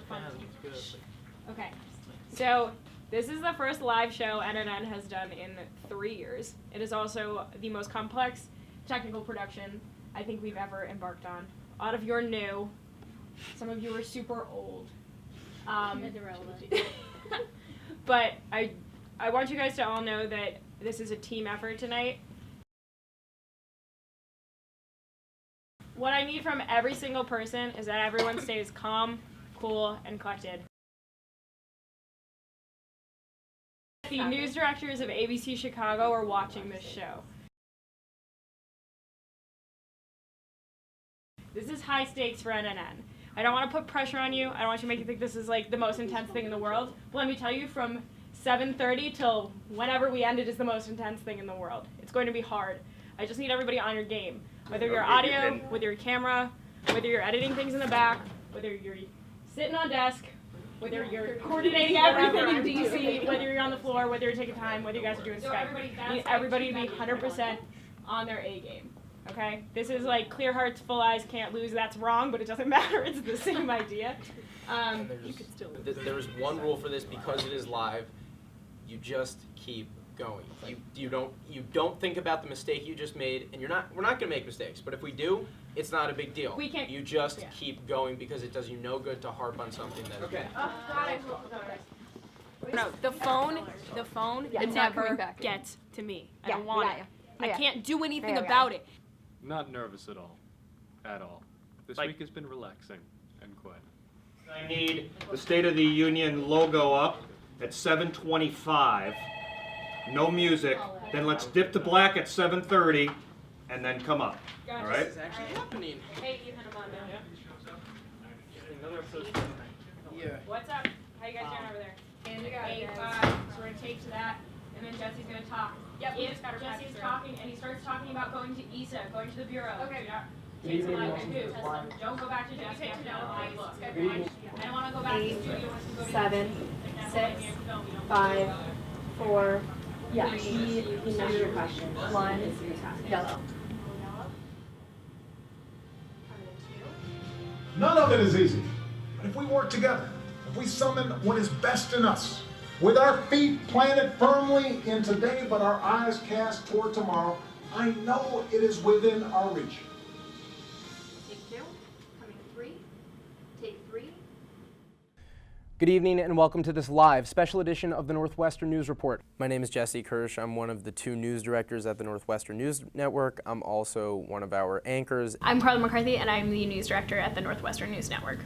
fun. Okay, so this is the first live show NNN has done in 3 years. It is also the most complex technical production I think we've ever embarked on. A lot of you are new. Some of you are super old. But I want you guys to all know that this is a team effort tonight. What I need from every single person is that everyone stays calm, cool, and collected. The news directors of ABC Chicago are watching this show. This is high stakes for NNN. I don't want to put pressure on you. I don't want you to make you think this is like the most intense thing in the world. But let me tell you, from 7:30 till whenever we end, it is the most intense thing in the world. It's going to be hard. I just need everybody on your game. Whether you're audio, whether you're camera, whether you're editing things in the back, whether you're sitting on desk, whether you're coordinating everything in DC, whether you're on the floor, whether you're taking time, whether you guys are doing Skype. I need everybody to be 100% on their A game. Okay? This is like clear hearts, full eyes, can't lose. That's wrong, but it doesn't matter. It's the same idea. There's one rule for this because it is live. You just keep going. You don't think about the mistake you just made, and we're not gonna make mistakes. But if we do, it's not a big deal. We can't. You just keep going because it does you no good to harp on something that. Okay. No, the phone never back. gets to me. I Yeah, don't want we it. got you. I can't do anything There we about go. it. Not nervous at all. At all. This Like- week has been relaxing and quiet. I need the State of the Union logo up at 7:25. No music. Then let's dip to black at 7:30, and then come up. Gotcha. All right. This is actually happening. Hey, Ethan, I'm on now. Yeah. What's up? How you guys doing over there? Hey, so we're gonna take to that, and then Jesse's gonna talk. Yep, if Jesse's talking, and he starts talking about going to ESA, going to the bureau. Okay. Take some live news. Don't go back to Jesse. I don't want to go back to the studio. Once you go to 7, 6, 5, 4. Yeah, he knows your question. 1, yellow. None of it is easy. But if we work together, if we summon what is best in us, with our feet planted firmly in today, but our eyes cast toward tomorrow, I know it is within our reach. Take 2, coming 3, take 3. Good evening and welcome to this live special edition of the Northwestern News Report. My name is Jesse Kirsch. I'm one of the 2 news directors at the Northwestern News Network. I'm also one of our anchors. I'm Carla McCarthy, and I'm the news director at the Northwestern News Network.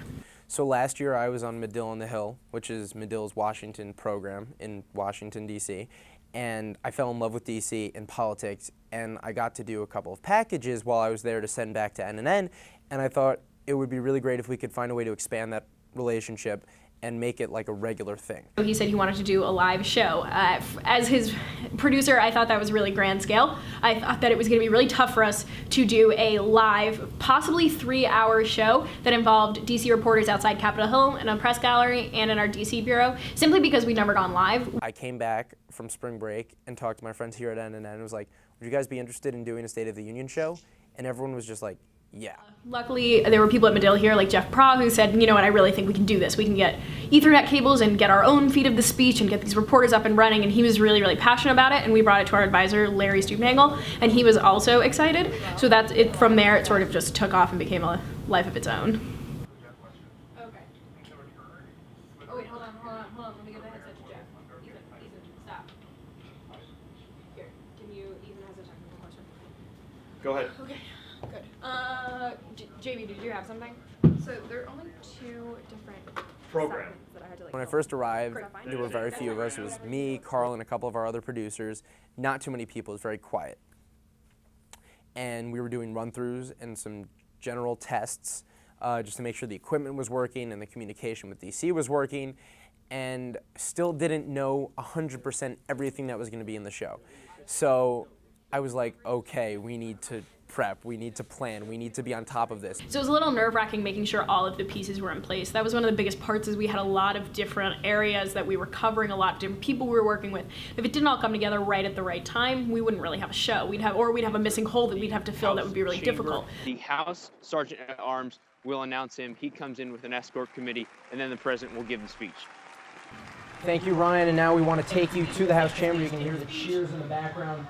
So last year I was on Medill on the Hill, which is Medill's Washington program in Washington, D.C., and I fell in love with D.C. and politics, and I got to do a couple of packages while I was there to send back to NNN, and I thought it would be really great if we could find a way to expand that relationship and make it like a regular thing. He said he wanted to do a live show. As his producer, I thought that was really grand scale. I thought that it was going to be really tough for us to do a live, possibly 3-hour show that involved DC reporters outside Capitol Hill in a press gallery and in our DC bureau, simply because we'd never gone live. I came back from spring break and talked to my friends here at NNN and was like, would you guys be interested in doing a State of the Union show? And everyone was just like, yeah. Luckily, there were people at Medill here, like Jeff Pra, who said, you know what, I really think we can do this. We can get Ethernet cables and get our own feed of the speech and get these reporters up and running, and he was really, really passionate about it, and we brought it to our advisor, Larry Stubenagel, and he was also excited. So that's it. From there, it sort of just took off and became a life of its own. Okay. Oh wait, hold on. Let me give the headset to Jeff. Ethan, stop. Here, Ethan has a technical question. Go ahead. Okay, good. Jamie, did you have something? So there are only 2 different Program. segments that I had to When I first arrived, Fine. there were very few of us. It was me, Carl, and a couple of our other producers. Not too many people. It was very quiet. And we were doing run-throughs and some general tests just to make sure the equipment was working and the communication with DC was working, and still didn't know 100% everything that was going to be in the show. So I was like, okay, we need to prep, we need to plan, we need to be on top of this. So it was a little nerve-wracking making sure all of the pieces were in place. That was one of the biggest parts, is we had a lot of different areas that we were covering, a lot of different people we were working with. If it didn't all come together right at the right time, we wouldn't really have a show. We'd have a missing hole that we'd have to fill that would be really difficult. The House Sergeant at Arms We'll announce him. He comes in with an escort committee, and then the president will give the speech. Thank you, Ryan. And now we want to take you to the House chamber. You can hear the cheers in the background.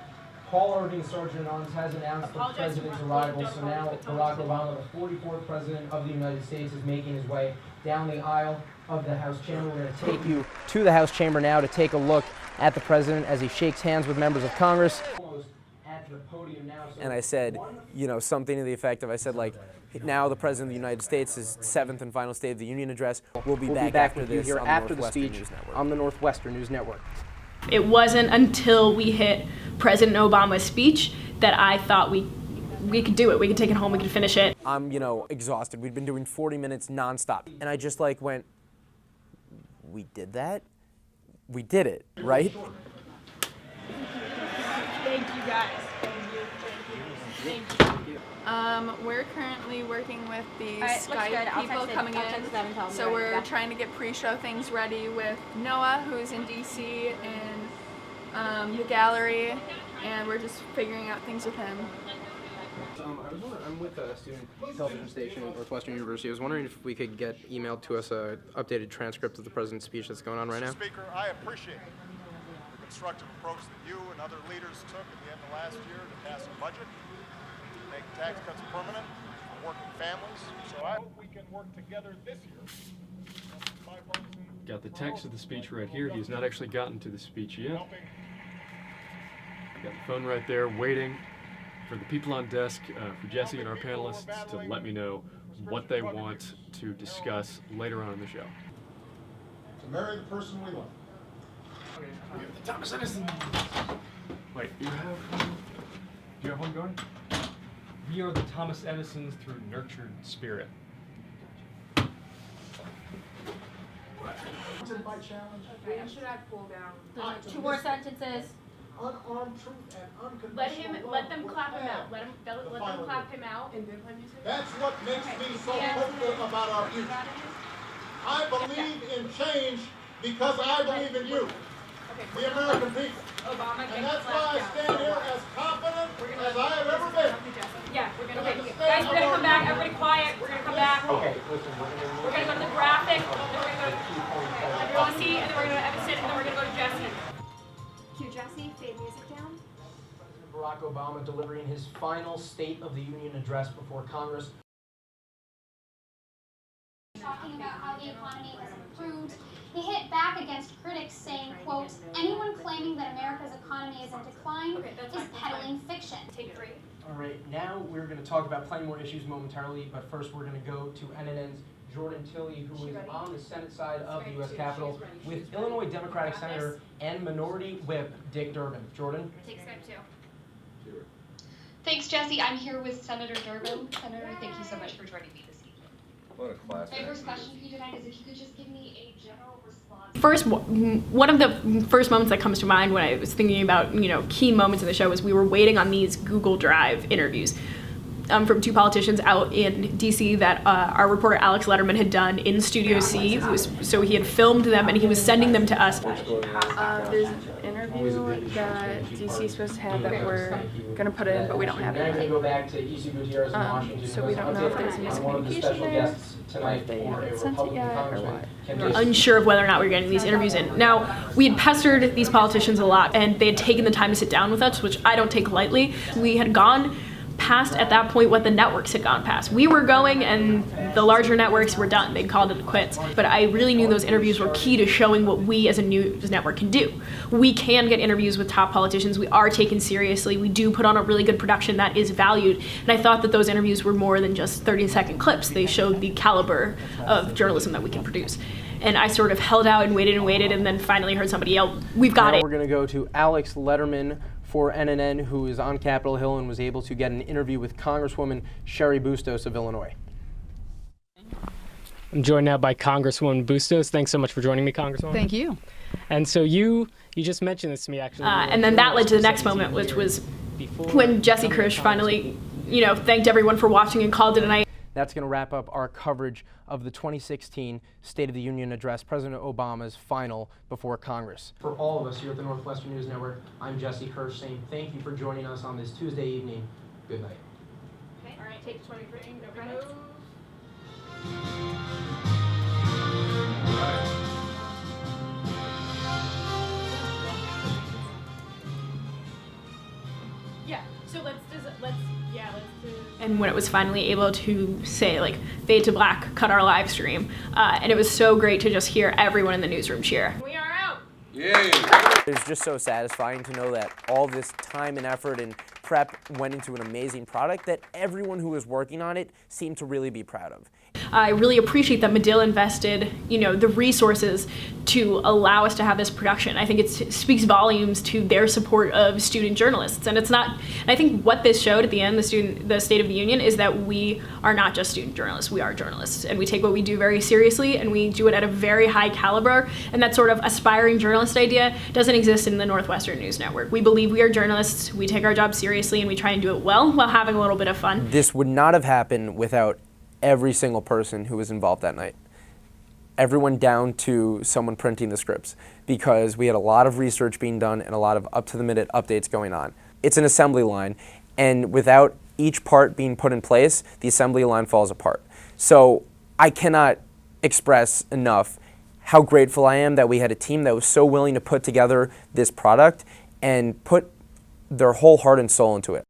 Paul Irving, Sergeant at Arms, has announced the president's arrival. So now Barack Obama, the 44th president of the United States, is making his way down the aisle of the House chamber. We're going to take you to the House chamber now to take a look at the president as he shakes hands with members of Congress. At the podium now. And I said, you know, something to the effect of, I said, like, now the President of the United States, his 7th and final State of the Union address, will be back after this here on after the the speech News Network. on the Northwestern News Network. It wasn't until we hit President Obama's speech that I thought we could do it. We could take it home. We could finish it. I'm, you know, exhausted. We'd been doing 40 minutes nonstop. And I just like went, we did that? We did it, right? Thank you guys. Thank you. We're currently working with the looks good. Skype I'll people text it. coming I'll in. text them and tell them So we're we're ready. trying to get pre-show things ready with Noah, who's in DC, and the gallery, and we're just figuring out things with him. I'm with a student television station at Northwestern University. I was wondering if we could get emailed to us an updated transcript of the president's speech that's going on right now. Mr. Speaker, I appreciate the constructive approach that you and other leaders took at the end of last year to pass a budget, to make tax cuts permanent for working families. So I hope we can work together this year. Got the text of the speech right here. He's not actually gotten to the speech yet. Got the phone right there waiting for the people on desk, for Jesse and our panelists to let me know what they want to discuss later on in the show. To marry the person we love. Thomas Edison. Wait, do you have one going? We are the Thomas Edisons through nurtured spirit. By challenge, When should I pull down? 2 more sentences. unarmed truth and unconditional Let them love clap him will out. have Let them final clap word. him out and then play music. That's what makes me so hopeful about our future. I believe in change because I believe in you, the American people. And that's why I stand here as confident as I have ever been. Yeah, we're gonna guys, we're gonna come back. Everybody quiet. We're gonna come back. Okay, listen, We're gonna go to the graphic, then we're gonna go to Rossi, and then we're gonna go to Evanston, and then we're gonna go to Jesse. Cue Jesse, fade music down. President Barack Obama delivering his final State of the Union address before Congress. Talking about how the economy has improved. He hit back against critics saying, quote, anyone claiming that America's economy is in decline is peddling fiction. Take 3. All right, now we're going to talk about plenty more issues momentarily, but first we're going to go to NNN's Jordan Tilley, who is on the Senate side of the U.S. Capitol with Illinois Democratic Senator and Minority Whip Dick Durbin. Jordan? Take Skype 2. Thanks, Jesse. I'm here with Senator Durbin. Senator, thank you so much for joining me this evening. What a class. My first question for you tonight is if you could just give me a general response. First, one of the first moments that comes to mind when I was thinking about, key moments in the show was we were waiting on these Google Drive interviews from 2 politicians out in DC that our reporter Alex Letterman had done in Studio C. So he had filmed them and he was sending them to us. There's an interview that DC is supposed to have that we're going to put in, but we don't have Now it we're going to yet. go back to E.C. Gutierrez in Washington. So we don't know if there's on one of the miscommunication special there, guests tonight if they for a haven't sent it Republican yet, or congressman, what. Ken We're Kasich. unsure of whether or not we were getting these interviews in. Now, we had pestered these politicians a lot, and they had taken the time to sit down with us, which I don't take lightly. We had gone past, at that point, what the networks had gone past. We were going, and the larger networks were done. They called it quits. But I really knew those interviews were key to showing what we as a news network can do. We can get interviews with top politicians. We are taken seriously. We do put on a really good production that is valued. And I thought that those interviews were more than just 30-second clips. They showed the caliber of journalism that we can produce. And I sort of held out and waited, and then finally heard somebody yell, "We've got Now it." we're going to go to Alex Letterman for NNN, who is on Capitol Hill and was able to get an interview with Congresswoman Cheri Bustos of Illinois. I'm joined now by Congresswoman Bustos. Thanks so much for joining me, Congresswoman. Thank you. And so you just mentioned this to me, actually. And then that led to the next moment, which was when Jesse Kirsch finally, thanked everyone for watching and called it a night. That's going to wrap up our coverage of the 2016 State of the Union address, President Obama's final before Congress. For all of us here at the Northwestern News Network, I'm Jesse Kirsch saying thank you for joining us on this Tuesday evening. Good night. Okay, all right, take 23. Nobody moves. Yeah, so let's do. And when it was finally able to say, like, fade to black, cut our live stream, and it was so great to just hear everyone in the newsroom cheer. We are out! Yay! It was just so satisfying to know that all this time and effort and prep went into an amazing product that everyone who was working on it seemed to really be proud of. I really appreciate that Medill invested, the resources to allow us to have this production. I think it speaks volumes to their support of student journalists. And I think what this showed at the end, the State of the Union, is that we are not just student journalists, we are journalists. And we take what we do very seriously, and we do it at a very high caliber. And that sort of aspiring journalist idea doesn't exist in the Northwestern News Network. We believe we are journalists, we take our job seriously, and we try and do it well while having a little bit of fun. This would not have happened without every single person who was involved that night. Everyone down to someone printing the scripts, because we had a lot of research being done and a lot of up-to-the-minute updates going on. It's an assembly line, and without each part being put in place, the assembly line falls apart. So I cannot express enough how grateful I am that we had a team that was so willing to put together this product and put their whole heart and soul into it.